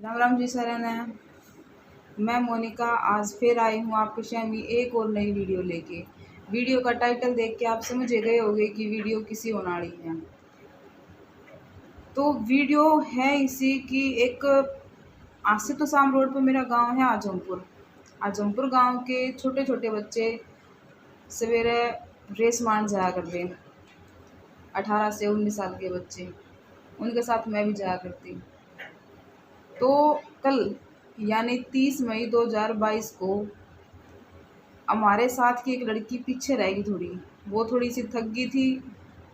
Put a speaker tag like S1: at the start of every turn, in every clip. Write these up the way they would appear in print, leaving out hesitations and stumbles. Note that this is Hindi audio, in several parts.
S1: राम राम जी सरन है। मैं मोनिका आज फिर आई हूँ आपके सामने एक और नई वीडियो लेके। वीडियो का टाइटल देख के आप समझ गए होंगे कि वीडियो किसी होनाड़ी है। तो वीडियो है इसी की एक आसिफ तो शाम रोड पर मेरा गांव है आजमपुर। आजमपुर गांव के छोटे छोटे बच्चे सवेरे रेस मान जाया करते, 18 से 19 साल के बच्चे, उनके साथ मैं भी जाया करती। तो कल यानी 30 मई 2022 को हमारे साथ की एक लड़की पीछे रह गई थोड़ी। वो थोड़ी सी थक गई थी।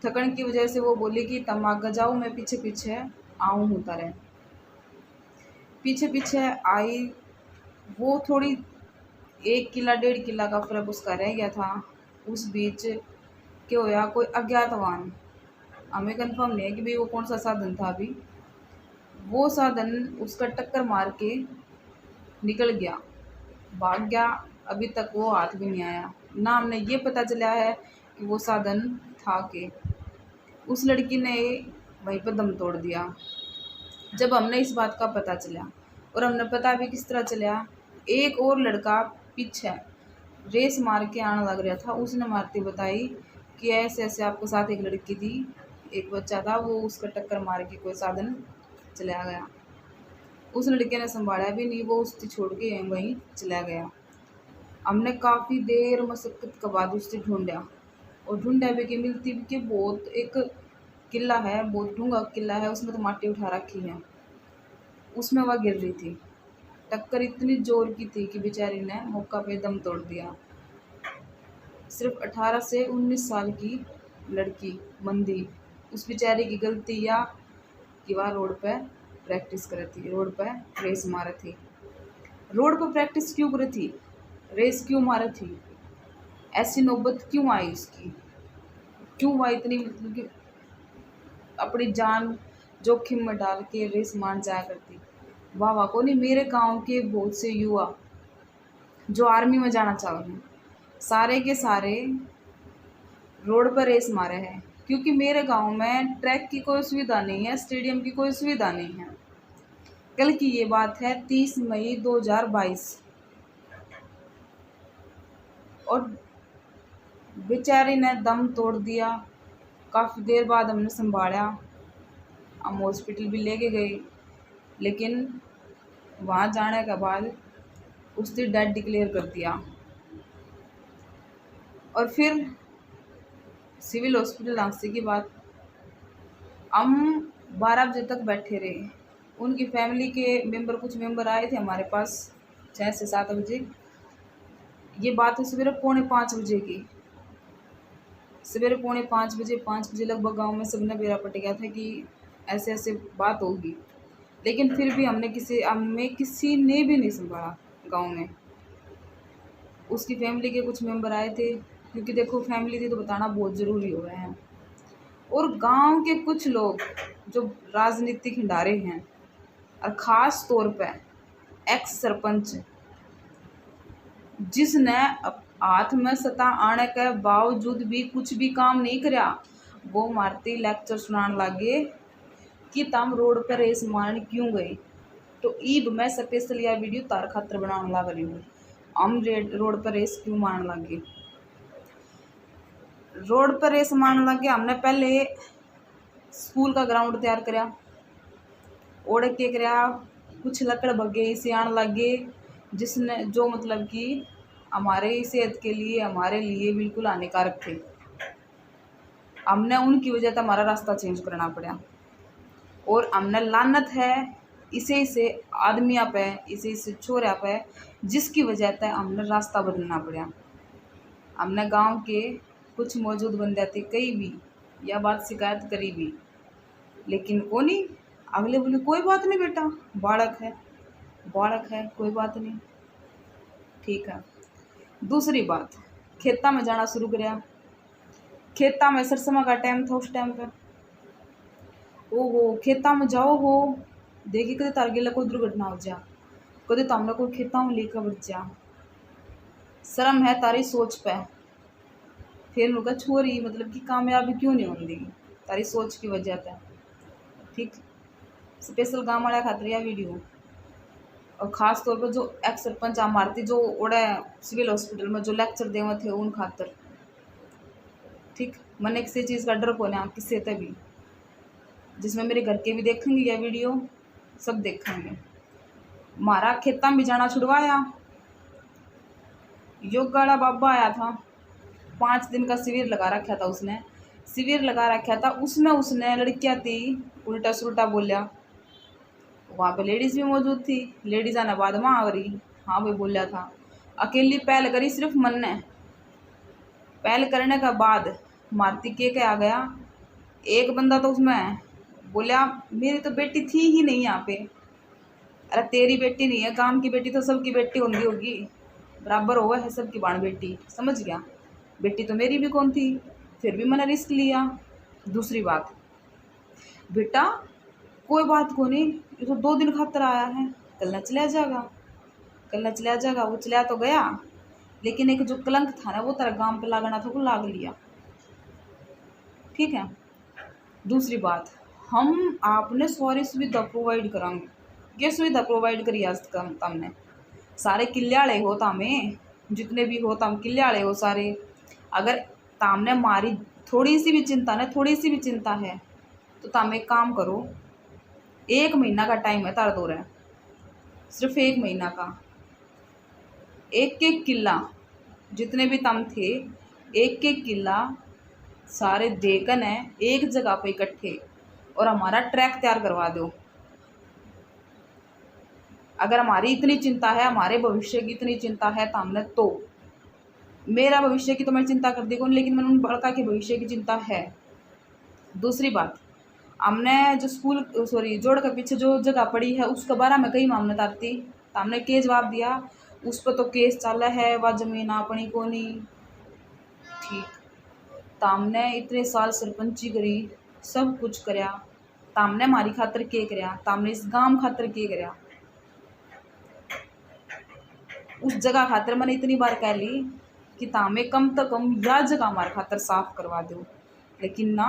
S1: थकन की वजह से वो बोली कि तुम आगे जाओ, मैं पीछे पीछे आऊँ हूँ तरह। पीछे पीछे आई। वो थोड़ी 1 किला 1.5 किला का फर्क उसका रह गया था। उस बीच क्या होया, कोई अज्ञात वाहन, हमें कंफर्म नहीं है कि भाई वो कौन सा साधन था। अभी वो साधन उसका टक्कर मार के निकल गया, भाग गया। अभी तक वो हाथ भी नहीं आया ना। हमने ये पता चला है कि वो साधन था के उस लड़की ने वहीं पर दम तोड़ दिया। जब हमने इस बात का पता चला, और हमने पता भी किस तरह चला, एक और लड़का पीछे रेस मार के आने लग रहा था। उसने मारती बताई कि ऐसे ऐसे आपके साथ एक लड़की थी, एक बच्चा था, वो उसका टक्कर मार के कोई साधन चला गया। उस लड़के ने संभाला भी नहीं, वो उससे छोड़ के वहीं चला गया। हमने काफ़ी देर मशक्क़त के बाद उससे ढूंढा, और ढूंढा भी कि मिलती भी कि बहुत एक किला है, बहुत डूंगा किला है, उसमें तो माटी उठा रखी है। उसमें वह गिर रही थी। टक्कर इतनी जोर की थी कि बेचारी ने मौका पे दम तोड़ दिया। सिर्फ 18 से 19 साल की लड़की मंदी, उस बेचारी की गलती या कि वह रोड पे प्रैक्टिस कर थी, रोड पे रेस मार थी। रोड पर प्रैक्टिस क्यों करी थी, रेस क्यों मारी थी, ऐसी नौबत क्यों आई उसकी, क्यों वह इतनी मतलब कि अपनी जान जोखिम में डाल के रेस मान जाया करती। वाह वाह को नहीं, मेरे गांव के बहुत से युवा जो आर्मी में जाना चाह रहे हैं, सारे के सारे रोड पर रेस मारे हैं। क्योंकि मेरे गांव में ट्रैक की कोई सुविधा नहीं है, स्टेडियम की कोई सुविधा नहीं है। कल की ये बात है, 30 मई 2022। और बेचारी ने दम तोड़ दिया। काफ़ी देर बाद हमने संभाला, हम हॉस्पिटल भी लेके गए, लेकिन वहाँ जाने के बाद उसने डेड डिक्लेयर कर दिया। और फिर सिविल हॉस्पिटल लांसी की बात, हम 12 बजे तक बैठे रहे। उनकी फैमिली के मेंबर, कुछ मेंबर आए थे हमारे पास 6 से 7 बजे। ये बात है सवेरे 4:45 बजे की। सवेरे 4:45 बजे, 5 बजे लगभग गांव में सबने बेरा पट गया था कि ऐसे ऐसे बात होगी। लेकिन फिर भी हमें किसी ने भी नहीं संभाला गांव में। उसकी फैमिली के कुछ मेंबर आए थे, क्योंकि देखो फैमिली थी तो बताना बहुत ज़रूरी हो गया है। और गांव के कुछ लोग जो राजनीतिक हिंडारे हैं, और ख़ास तौर पे एक्स सरपंच, जिसने हाथ में सत्ता आने के बावजूद भी कुछ भी काम नहीं कराया, वो मारती लेक्चर सुनाने लगे कि तुम रोड पर रेस मारने क्यों गए। तो ईब मैं स्पेशल यह वीडियो तार खातर बनाने लग रही हूँ। हम रोड पर रेस क्यों मारने लगे, रोड पर रेस मारने लगे। हमने पहले स्कूल का ग्राउंड तैयार कराया, ओढ़ के कराया, कुछ लकड़ भगे इसे आने लगे, जिसने जो मतलब कि हमारे सेहत के लिए, हमारे लिए बिल्कुल हानिकारक थे। हमने उनकी वजह से हमारा रास्ता चेंज करना पड़ा। और हमने लानत है इसे आदमिया पे, इसे छोरा पे, जिसकी वजह से हमने रास्ता बदलना पड़ा। हमने गांव के कुछ मौजूद बंदे थे, कई भी यह बात शिकायत करी भी, लेकिन को नहीं। अगले बोले कोई बात नहीं बेटा, बालक है, बालक है, कोई बात नहीं, ठीक है। दूसरी बात, खेता में जाना शुरू कराया। खेता में सरसमा का टाइम था उस टाइम पे। ओहो, खेता में जाओ हो, देखी कदे तार गेला कोई दुर्घटना हो जा, कदे तामने कोई खेता में लेकर बढ़ जा, शर्म है तारी सोच पे। फिर उनका छोरी मतलब कि कामयाबी क्यों नहीं होती, तारी सोच की वजह से। ठीक, स्पेशल गाँव वाला खातिर यह वीडियो। और ख़ास तौर पर जो एक्स सरपंच हमारे जो ओड़े सिविल हॉस्पिटल में जो लेक्चर देवे थे उन खातर। ठीक, मैंने किसी चीज़ का डर को ना किसी से भी, जिसमें मेरे घर के भी देखेंगे यह वीडियो, सब देखेंगे। मारा खेता में भी जाना छुड़वाया। योग गाड़ा बाबा आया था, 5 दिन का शिविर लगा रखा था उसने, शिविर लगा रखा था उसमें। उसने लड़कियां थी, उल्टा सुल्टा बोलिया। वहाँ पे लेडीज़ भी मौजूद थी, लेडीज़ आने बाद में आ रही। हाँ भाई बोलिया था, अकेली पहल करी सिर्फ मन ने। पहल करने के बाद मारती के आ गया। एक बंदा तो उसमें बोलिया मेरी तो बेटी थी ही नहीं यहाँ पे। अरे तेरी बेटी नहीं है, गांव की बेटी तो सबकी बेटी होगी, बराबर हुआ है सबकी बाण बेटी, समझ गया। बेटी तो मेरी भी कौन थी, फिर भी मैंने रिस्क लिया। दूसरी बात, बेटा कोई बात को नहीं, ये तो 2 दिन खातर आया है, कल न चला जाएगा, कल न चला जाएगा। वो चला तो गया, लेकिन एक जो कलंक था ना वो तेरा गांव पे लागना था, वो लाग लिया। ठीक है। दूसरी बात, हम आपने सारी सुविधा प्रोवाइड करांगे। ये सुविधा प्रोवाइड करी आज तक तमने, सारे किल्याड़े हो तामे, जितने भी हो तम किल्याड़े हो सारे। अगर तामने मारी थोड़ी सी भी चिंता ना, थोड़ी सी भी चिंता है तो ताम एक काम करो, 1 महीना का टाइम है तार दो रहे, सिर्फ 1 महीना का। एक एक किला जितने भी तम थे, एक एक किला सारे देकन है एक जगह पे इकट्ठे, और हमारा ट्रैक तैयार करवा दो। अगर हमारी इतनी चिंता है, हमारे भविष्य की इतनी चिंता है तामने, तो मेरा भविष्य की तो मैं चिंता कर दी कौन, लेकिन मैंने उन बड़का के भविष्य की चिंता है। दूसरी बात, हमने जो स्कूल सॉरी जोड़ के पीछे जो जगह पड़ी है उसके बारे में कई मामले तारती, तो हमने के जवाब दिया उस पर तो केस चला है, वह जमीन अपनी को नहीं। ठीक, तो हमने इतने साल सरपंची करी, सब कुछ करया, तो हमने हमारी खातर के करया, तो हमने इस गांव खातर के करया। उस जगह खातर मैंने इतनी बार कह ली कि तामे कम तो कम या जगह हमारे खातर साफ करवा दो, लेकिन ना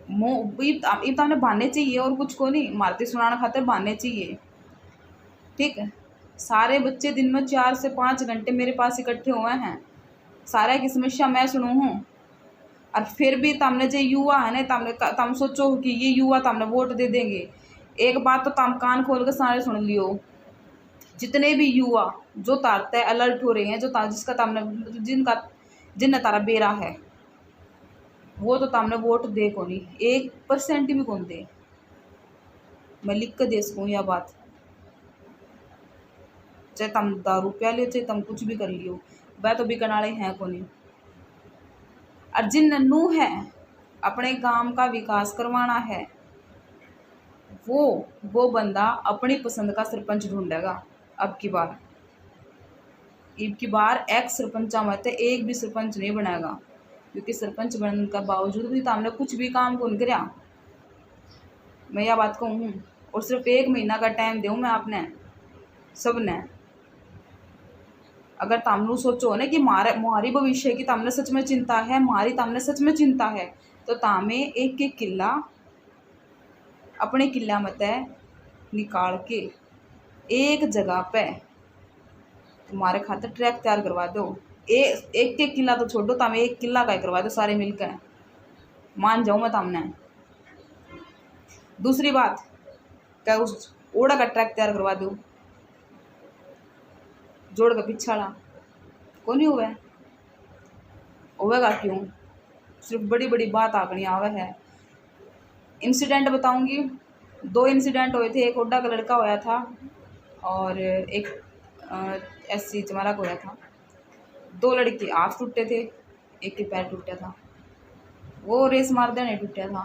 S1: तामने बहाने चाहिए और कुछ को नहीं, मारती सुनाने खातर बहाने चाहिए। ठीक है। सारे बच्चे दिन में 4 से 5 घंटे मेरे पास इकट्ठे हुए हैं, सारे की समस्या मैं सुनू हूँ। और फिर भी तमने जो युवा है ना, तम सोचो कि ये युवा तमने वोट दे देंगे। एक बात तो तम कान खोल के सारे सुन लियो, जितने भी युवा जो तारते अलर्ट हो रहे हैं, जो जिसका तमने जिनने तारा बेरा है, वो तो तमने वोट दे को नहीं, 1% भी कौन दे। मैं लिख के दे सकूँ यह बात, चाहे तम दारू प्या लियो, चाहे तम कुछ भी कर लियो, वह तो बिकन वाले हैं को नहीं। और जिन नन्नू है अपने गांव का विकास करवाना है, वो बंदा अपनी पसंद का सरपंच ढूंढेगा। अब की बार एक्स सरपंचा में तो एक भी सरपंच नहीं बनेगा, क्योंकि सरपंच बनने के बावजूद भी तो हमने कुछ भी काम कौन करया। मैं यह बात कहूँ, और सिर्फ 1 महीना का टाइम दूँ मैं आपने सब ने। अगर तामनू सोचो ना कि हमारी भविष्य की तामने सच में चिंता है, हमारी तामने सच में चिंता है, तो तामे एक एक किला अपने किला मत निकाल के एक जगह पे तुम्हारे खातिर ट्रैक तैयार करवा दो। एक एक किला तो छोड़ो, तामे 1 किला का ही करवा दो सारे मिलकर, मान जाऊँ मैं तामने। दूसरी बात, क्या उस ओड़ा का ट्रैक तैयार करवा दो, जोड़ का पिछाड़ा को नहीं हुआ होगा। क्यों? सिर्फ बड़ी बड़ी बात आकनी आवे है। इंसिडेंट बताऊंगी, 2 इंसिडेंट हुए थे, एक ओडा का लड़का होया था और एक SC चमारा को होया था। 2 लड़के हाथ टूटे थे, एक के पैर टूटा था, वो रेस मार देने टूटा था,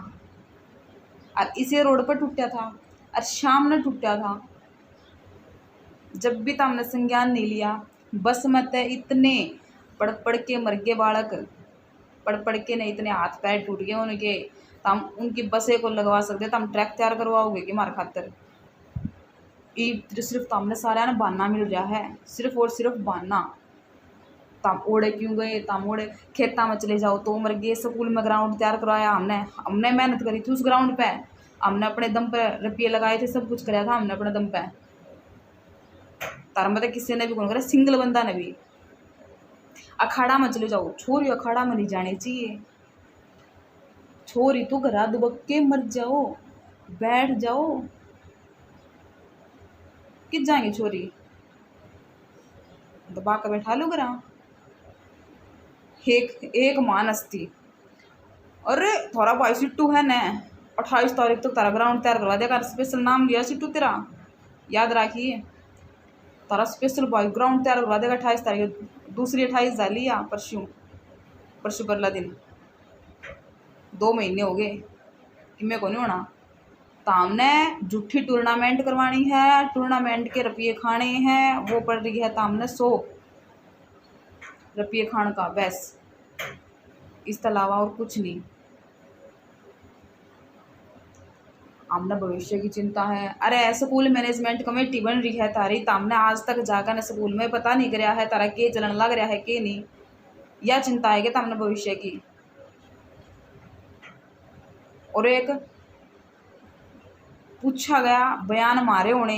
S1: और इसे रोड पर टूटा था, और शाम ने टूटा था। जब भी तमने संज्ञान नहीं लिया, बस मत इतने पढ़ पढ़ के मर गए बालक, पढ़ पढ़ के नहीं इतने हाथ पैर टूट गए उनके, तम उनकी बसें को लगवा सकते, तम ट्रैक तैयार करवाओगे कि मार खातर। सिर्फ तमने सारा ना बहाना मिल रहा है, सिर्फ और सिर्फ बहाना। तम ओड़े क्यों गए, तम ओड़े खेता में चले जाओ तो मर गए, स्कूल में ग्राउंड तैयार करवाया हमने मेहनत करी थी उस ग्राउंड पे, हमने अपने दम पर रुपये लगाए थे, सब कुछ कराया था हमने अपने दम पे। तार मतलब किसी ने भी कौन करे, सिंगल बंदा ने भी। अखाड़ा में चले जाओ, छोरी अखाड़ा में नहीं जाने चाहिए। छोरी तो घरा दुबक के मर जाओ, बैठ जाओ, किस जाएंगे छोरी, दबा कर बैठा लो घरा। एक एक मानस थी, अरे थोड़ा भाई सिट्टू है न, 28 तारीख तक तारा ग्राउंड तैयार करवा देगा। स्पेशल नाम लिया सिट्टू तेरा, याद रखिए। तारा स्पेशल भाई ग्राउंड तैयार करवा देगा 28 तारीख। दूसरी 28 डाली या परसों, परसों परला दिन। 2 महीने हो गए कि मैं को नहीं होना। तो हमने झूठी टूर्नामेंट करवानी है, टूर्नामेंट के रुपये खाने हैं, वो पड़ रही है तो हमने 100 रुपये खाने का बस, इसके अलावा और कुछ नहीं। हमने भविष्य की चिंता है। अरे स्कूल मैनेजमेंट कमेटी बन रही है तारी, तो हमने आज तक जाकर स्कूल में पता नहीं कराया है तारा के चलन लग रहा है के नहीं, यह चिंता है कि हमने भविष्य की। और एक पूछा गया बयान मारे होने,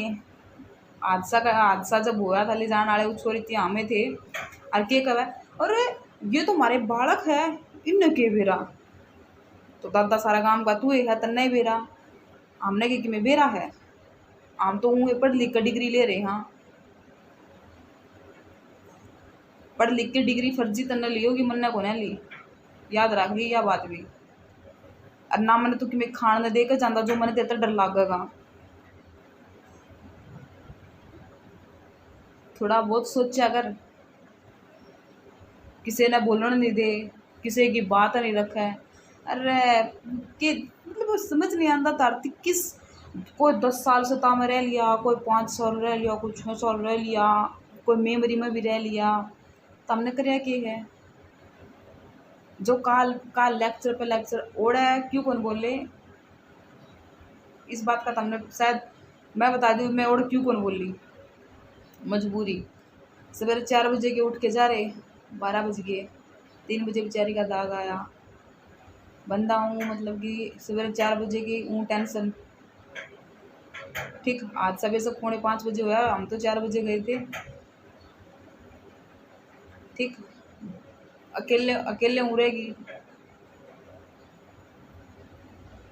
S1: हादसा जब हुआ था ले जाने वाले छोरी थी हमें थे, और के कहा अरे ये तो हमारे बालक है, इन के बेरा। तो दादा सारा काम का तू है तन्ने बेरा, हमने कि में बेरा है, हम तो हूँ पढ़ लिख कर डिग्री ले रहे। हाँ, पढ़ लिख के डिग्री फर्जी तन्ने ली होगी, मन्ने को नहीं ली, याद रख ली यह बात भी। और ना मैंने तो कि मैं खाने देकर जाता जो मैंने तेरे डर लगेगा। थोड़ा बहुत सोचा अगर, किसी ने बोलने नहीं दे, किसी की बात नहीं रखे। अरे कि मतलब समझ नहीं आता तारती किस, कोई 10 साल से ताम रह लिया, कोई 5 साल रह लिया, कोई 6 साल रह लिया, कोई मेमोरी में भी रह लिया, तो हमने कराया कि है जो काल काल लेक्चर पे लेक्चर ओढ़ा है, क्यों कौन बोले इस बात का। तुमने शायद मैं बता दूँ मैं ओढ़ क्यों कौन बोली, मजबूरी। सवेरे 4 बजे के उठ के जा रहे, 12 बज गए, 3 बजे बेचारी का दाग आया। बंदा हूँ मतलब कि सवेरे 4 बजे की हूँ टेंशन, ठीक। आज सवेरे से 4:45 बजे हुआ, हम तो 4 बजे गए थे, ठीक। अकेले अकेले हूँ रहेगी,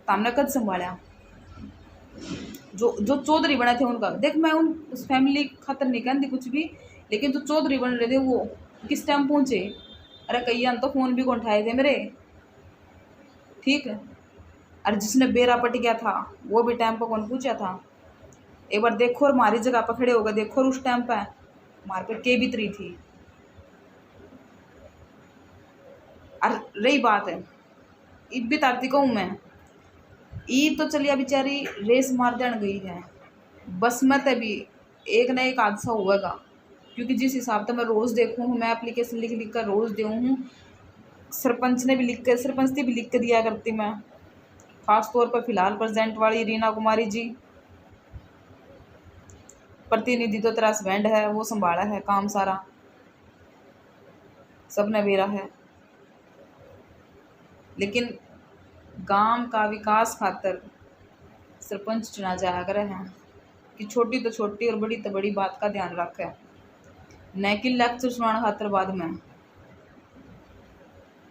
S1: तो हमने कद संभाला। जो जो चौधरी बने थे उनका देख, मैं उस फैमिली खातर नहीं कहती कुछ भी, लेकिन जो चौधरी बन रहे थे वो किस टाइम पहुँचे। अरे कई तो फ़ोन भी कौन उठाए थे मेरे, ठीक है। अरे जिसने बेरा पट गया था वो भी टाइम पर कौन पूछा था। एक बार देखो और हमारी जगह पर खड़े होकर देखो, और उस टाइम पर हमारे पे के बीत रही थी। और रही बात है ईद भी तारती कहूँ मैं, ईद तो चलिया बेचारी रेस मार देन गई है, बस में तभी एक ना एक हादसा होगा। क्योंकि जिस हिसाब से मैं रोज़ देखूँ, मैं एप्लीकेशन लिख लिख कर रोज़ दूँ हूँ, सरपंच ने भी लिख कर, सरपंच ने भी लिख कर दिया करती मैं, खास तौर पर फिलहाल प्रेजेंट वाली रीना कुमारी जी। प्रतिनिधि तो तेरा हस्बैंड है, वो संभाला है काम सारा, सब ने बेरा है। लेकिन गांव का विकास खातर सरपंच चुना जाया करे हैं कि छोटी तो छोटी और बड़ी तो बड़ी बात का ध्यान रखे, न कि लेक्चर सुनाने खातर बाद में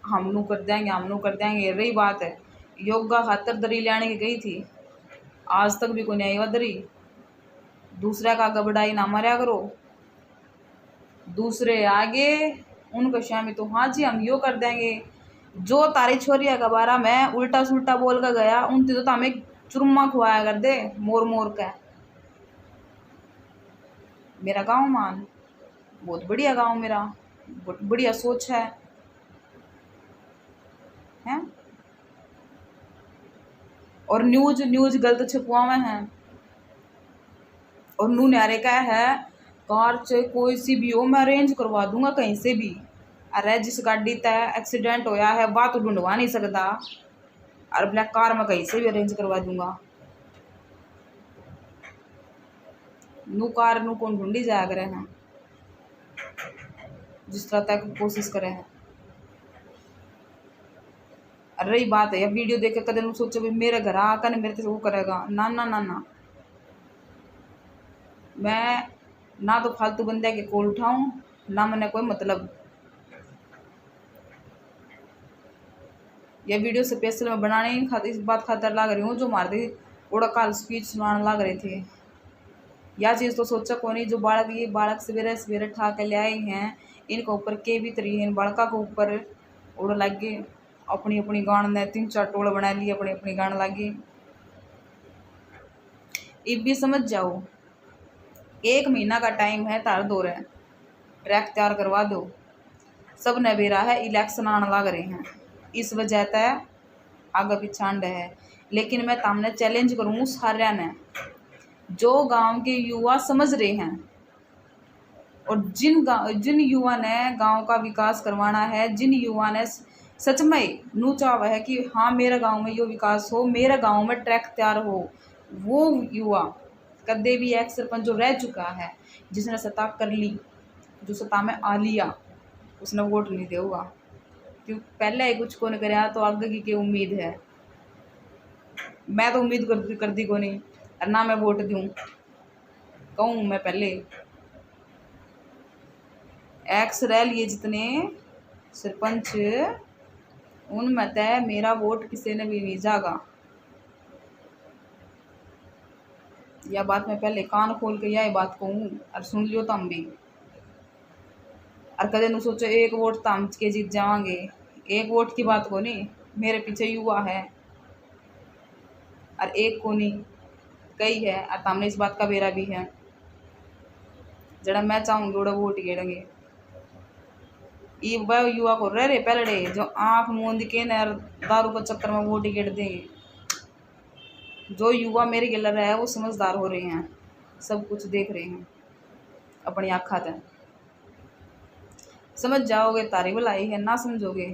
S1: हम नू कर देंगे, हम नू कर देंगे। रही बात है योगा खातर दरी लेने की गई थी, आज तक भी कोई नहीं आई दरी। दूसरा का गबड़ाई ना मरा करो, दूसरे आगे उनको शामी तो हाँ जी हम यो कर देंगे। जो तारी छोरिया का बारा में उल्टा सुल्टा बोल कर गया, उनसे तो हमें चुरमा खुआया कर दे मोर मोर का। मेरा गांव मान बहुत बढ़िया गांव, मेरा बहुत बढ़िया सोच है, हैं? और न्यूज न्यूज गलत छुपवावे हैं, और नू न्यारे का है कार चाहे कोई सी भी हो मैं अरेंज करवा दूंगा कहीं से भी। अरे जिस गाड़ी तय एक्सीडेंट होया है वह तो ढूंढवा नहीं सकता, और ब्लैक कार में कहीं से भी अरेंज करवा दूंगा। नू कार नू कौन ढूंढी जाया करे हैं, जिस तरह तक कोशिश करे हैं। और रही बात है, अब वीडियो देख के कदे नु सोचो भी मेरे घर आकर मेरे से वो करेगा, ना ना ना ना। मैं ना तो फालतू बंदे के कॉल उठाऊं, ना मैंने कोई मतलब। ये वीडियो स्पेशल मैं बनाने ही खातिर इस बात खातर लाग रही हूँ, जो मारती उड़ा काल स्पीच सुनाने लाग रहे थे। यह चीज़ तो सोचा को नहीं, जो बालक ये बालक सवेरे सवेरे ठा के ले आए हैं, इनके ऊपर के भी तरी है, इन बालका के ऊपर उड़ लग गए। अपनी अपनी गान ने 3-4 टोल बना लिए, अपनी अपनी गान लगी। इब भी समझ जाओ, 1 महीना का टाइम है, तार दो रहे ट्रैक तैयार करवा दो। सब नबेरा है, इलेक्शन आने लग रहे हैं, इस वजह तय आगे पिछांड है। लेकिन मैं तामने चैलेंज करूँ सारे ने, जो गांव के युवा समझ रहे हैं और जिन युवा ने गांव का विकास करवाना है, जिन युवा ने सच में नू चाह है कि हाँ मेरे गांव में यो विकास हो, मेरे गांव में ट्रैक तैयार हो, वो युवा कदे भी एक सरपंच जो रह चुका है, जिसने सत्ता कर ली, जो सत्ता में आ लिया, उसने वोट नहीं देगा। क्यों पहले ही कुछ को नहीं कराया तो आगे की क्या उम्मीद है। मैं तो उम्मीद कर दी को नहीं, और ना मैं वोट दूँ। कहूँ मैं पहले एक्स रह लिए जितने सरपंच, उनमें तय मेरा वोट किसी ने भी नहीं जागा। यह बात मैं पहले कान खोल के यह बात कहूँ और सुन लियो तुम भी। और कदे न सोचो 1 वोट तो हम के जीत जावांगे, 1 वोट की बात को नहीं, मेरे पीछे युवा है और 1 को नहीं कई है, और सामने इस बात का बेरा भी है। जरा मैं चाहूँगी उड़ा वोट गेड़ेंगे। ये वह युवा को रह रहे पहले जो आंख मूंद के न दारू के चक्कर में वोट गेड़ देंगे। जो युवा मेरे गिलर रहे हैं वो समझदार हो रहे हैं, सब कुछ देख रहे हैं अपनी आँखा से। समझ जाओगे तारी भलाई है, ना समझोगे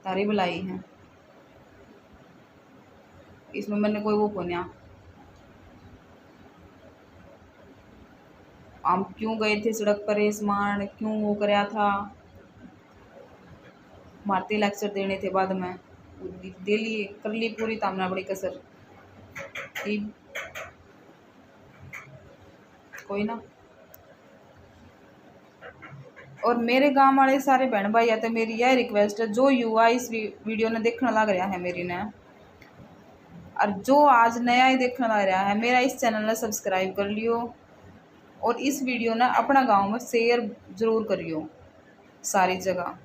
S1: तारी भलाई है। इसमें मैंने कोई वो पुण्या। हम क्यों गए थे सड़क पर रेसमान, क्यों वो कराया था, मारते लेक्चर देने थे बाद में, दे लिए कर ली पूरी तामना बड़ी कसर की। कोई ना। और मेरे गांव वाले सारे बहन भाई आते, मेरी यह रिक्वेस्ट है, जो युवा इस वीडियो ने देखने लग रहा है मेरी ने, और जो आज नया ही देखने लग रहा है, मेरा इस चैनल ने सब्सक्राइब कर लियो और इस वीडियो ने अपना गांव में शेयर जरूर करियो सारी जगह।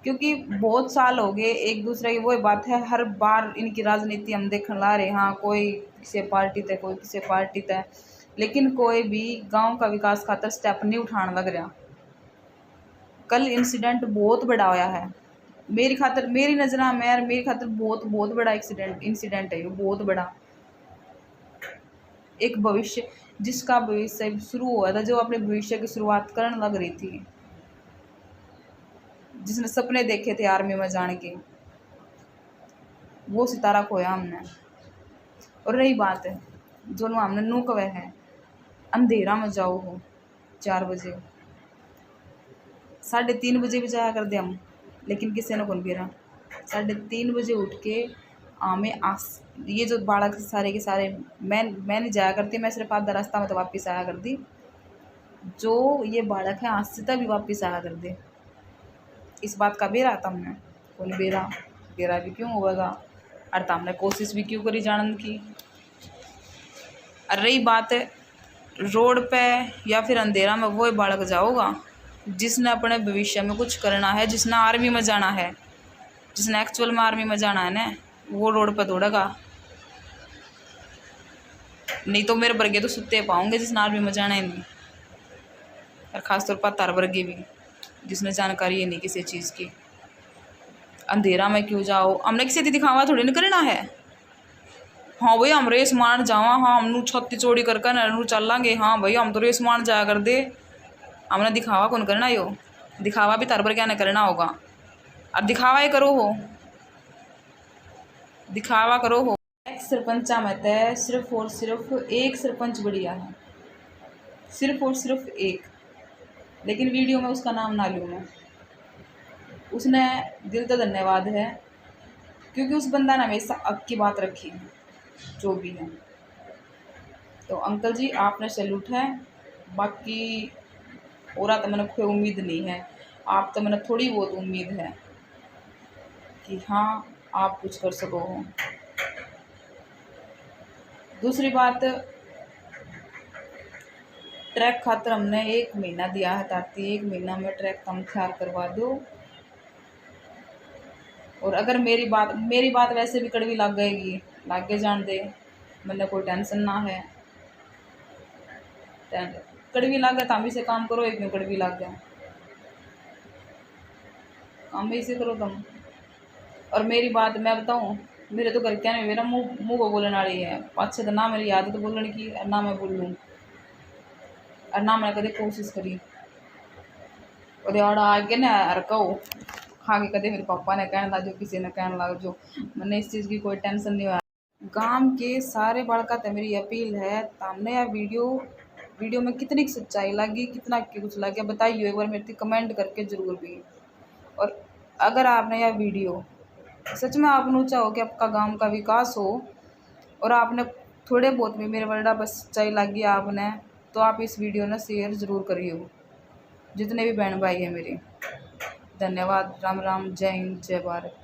S1: क्योंकि बहुत साल हो गए एक दूसरे की, वही बात है, हर बार इनकी राजनीति हम देखने ला रहे। हाँ कोई किसी पार्टी तय, कोई किसी पार्टी तय, लेकिन कोई भी गांव का विकास खातर स्टेप नहीं उठाने लग रहा। कल इंसिडेंट बहुत बड़ा होया है मेरी खातर, मेरी नज़र में यार, मेरी खातर बहुत बहुत बड़ा इंसिडेंट है, बहुत बड़ा। एक भविष्य, जिसका भविष्य शुरू हुआ था, जो अपने भविष्य की शुरुआत करने लग रही थी, जिसने सपने देखे थे आर्मी में जाने के, वो सितारा खोया हमने। और रही बात है जो हमने नू कवे है, अंधेरा में जाओ हो 4 बजे 3:30 बजे भी जाया कर दे हम, लेकिन किसी ने कौन भी रहा 3:30 बजे उठ के हमें ये जो बालक सारे के सारे, मैं नहीं जाया करती, मैं सिर्फ आधा रास्ता में तो वापस आया कर दी। जो ये बालक है आस्था भी वापस आया कर दे, इस बात का बेरा था हमने कौन बेरा भी क्यों होगा, और हमने कोशिश भी क्यों करी जानन की। और रही बात रोड पे या फिर अंधेरा में, वो बालक जाओगा जिसने अपने भविष्य में कुछ करना है, जिसने आर्मी में जाना है, जिसने एक्चुअल में आर्मी में जाना है ना, वो रोड पे दौड़ेगा। नहीं तो मेरे वर्गे तो सुते पाओगे जिसने आर्मी में जाना है नहीं, और ख़ासतौर पर तार वर्गे भी, जिसने जानकारी है नहीं किसी चीज़ की। अंधेरा में क्यों जाओ, हमने किसी दिखावा थोड़ी ना करना है। हाँ भाई हम रेस मान जावा, हाँ हम छत्ती चोड़ी करके नू चल लांगे, हाँ भाई हम तो रेस मान जाया कर दे, हमने दिखावा कौन करना। यो दिखावा भी तार पर क्या नहीं करना होगा, और दिखावा ही करो हो, दिखावा करो हो। एक सरपंचा में तय सिर्फ और सिर्फ एक सरपंच बढ़िया है, सिर्फ और सिर्फ एक, लेकिन वीडियो में उसका नाम ना लूँ मैं। उसने दिल तो धन्यवाद है क्योंकि उस बंदा ने हमेशा हक की बात रखी है जो भी है। तो अंकल जी आपने सैल्यूट है। बाकी और तो मैंने कोई उम्मीद नहीं है, आप तो मैंने थोड़ी बहुत उम्मीद है कि हाँ आप कुछ कर सको हो। दूसरी बात, ट्रैक खातर हमने 1 महीना दिया है, ताकि 1 महीना में ट्रैक तुम तैयार करवा दो। और अगर मेरी बात वैसे भी कड़वी लग गएगी, लागे जान दे, मैंने कोई टेंशन ना है। कड़वी लग गया तामी से काम करो, एक क्यों कड़वी लग गया, काम ही से करो तुम। और मेरी बात मैं बताऊँ, मेरे तो घर क्या नहीं, मेरा मुँह को बोलने वाली है, पाछे तो ना मेरी आदत बोलने की, और ना मैं बोलूँ, और ना मैंने कभी कोशिश करी। और यार आगे ना हरकाओ आगे कदे मेरे पापा ने कहना था जो किसी ने कहना लग जो, मैंने इस चीज़ की कोई टेंशन नहीं हुआ। गांव के सारे बड़का तो मेरी अपील है, सामने यह वीडियो में कितनी सच्चाई लगी, कितना कुछ लग गया बताइए एक बार मेरे को कमेंट करके ज़रूर भी। और अगर आपने यह वीडियो सच में आपने चाहो कि आपका गांव का विकास हो, और आपने थोड़े बहुत भी मेरे वर्डा बस सच्चाई लगी आपने, तो आप इस वीडियो ने शेयर ज़रूर करिए जितने भी बहन भाई हैं मेरे। धन्यवाद। राम राम, जय हिंद, जय भारत।